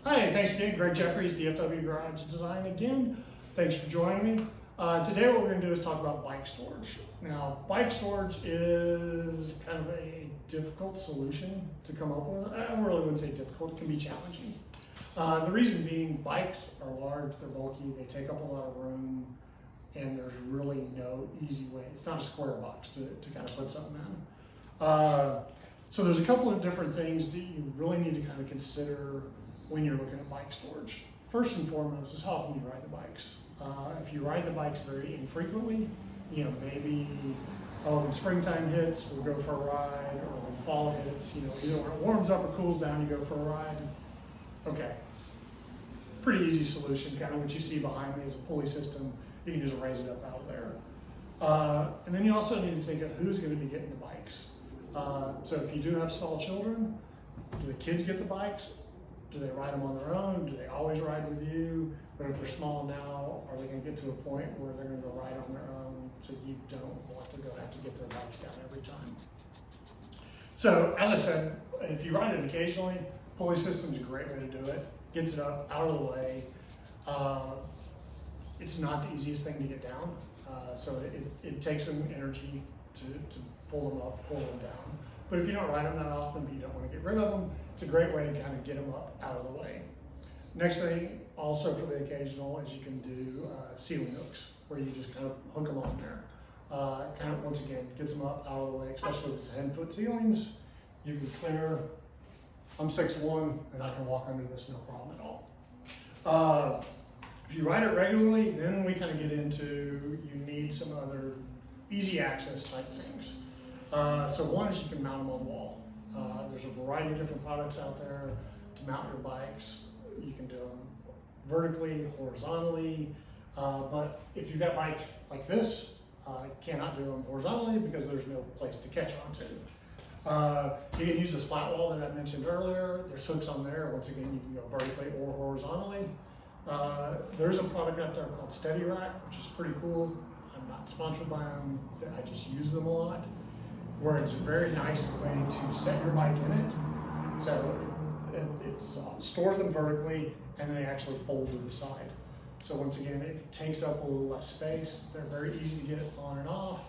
Hi, thanks again. Greg Jeffries, DFW Garage Design again. Thanks for joining me. Today what we're going to do is talk about bike storage. Now, bike storage is kind of a difficult solution to come up with. I really wouldn't say difficult, it can be challenging. The reason being, bikes are large, they're bulky, they take up a lot of room, and there's really no easy way. It's not a square box to kind of put something in. So there's a couple of different things that you really need to kind of consider when you're looking at bike storage. First and foremost is how often you ride the bikes. If you ride the bikes very infrequently, maybe when springtime hits, we'll go for a ride, or when fall hits, either when it warms up or cools down, you go for a ride. Okay, pretty easy solution, kind of what you see behind me is a pulley system. You can just raise it up out of there. And then you also need to think of who's going to be getting the bikes. So if you do have small children, do the kids get the bikes? Do they ride them on their own? Do they always ride with you? But if they're small now, are they going to get to a point where they're going to go ride on their own so you don't want to have to get their bikes down every time? So as I said, if you ride it occasionally, pulley system's a great way to do it. Gets it up, out of the way. It's not the easiest thing to get down. So it takes some energy to pull them up, pull them down. But if you don't ride them that often, but you don't want to get rid of them, it's a great way to kind of get them up out of the way. Next thing, also for the occasional, is you can do ceiling hooks, where you just kind of hook them on there. Kind of, once again, gets them up out of the way, especially with the 10-foot ceilings. You can clear, I'm 6'1", and I can walk under this no problem at all. If you ride it regularly, then we kind of get into, you need some other easy access type things. So one is you can mount them on the wall. There's a variety of different products out there to mount your bikes. You can do them vertically, horizontally, but if you've got bikes like this, you cannot do them horizontally because there's no place to catch onto. You can use the slat wall that I mentioned earlier. There's hooks on there. Once again, you can go vertically or horizontally. There's a product out there called Steady Rack, which is pretty cool. I'm not sponsored by them. I just use them a lot, where it's a very nice way to set your bike in it. So it stores them vertically, and then they actually fold to the side. So once again, it takes up a little less space. They're very easy to get on and off,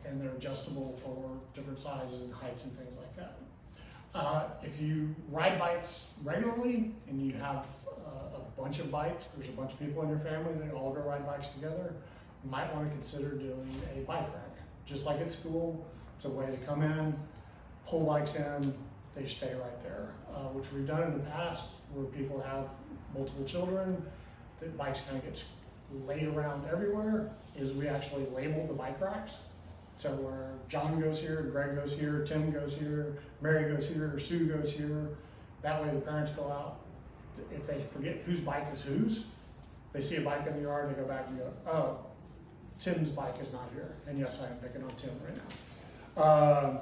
and they're adjustable for different sizes and heights and things like that. If you ride bikes regularly and you have a bunch of bikes, there's a bunch of people in your family that all go ride bikes together, you might want to consider doing a bike rack. Just like at school, it's a way to come in, pull bikes in, they stay right there, which we've done in the past where people have multiple children, the bikes kind of get laid around everywhere, is we actually label the bike racks. So where John goes here, Greg goes here, Tim goes here, Mary goes here, Sue goes here. That way the parents go out, if they forget whose bike is whose, they see a bike in the yard, they go back and go, oh, Tim's bike is not here. And yes, I am picking on Tim right now.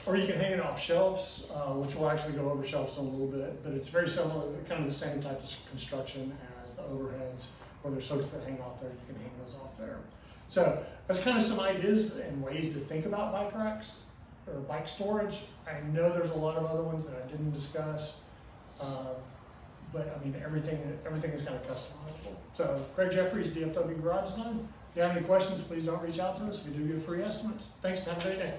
Or you can hang it off shelves, which we'll actually go over shelves in a little bit, but it's very similar, kind of the same type of construction as the overheads, where there's hooks that hang off there, you can hang those off there. So that's kind of some ideas and ways to think about bike racks or bike storage. I know there's a lot of other ones that I didn't discuss, but I mean, everything is kind of customizable. So Greg Jeffries, DFW Garage Design. If you have any questions, please don't reach out to us. We do give free estimates. Thanks and have a great day.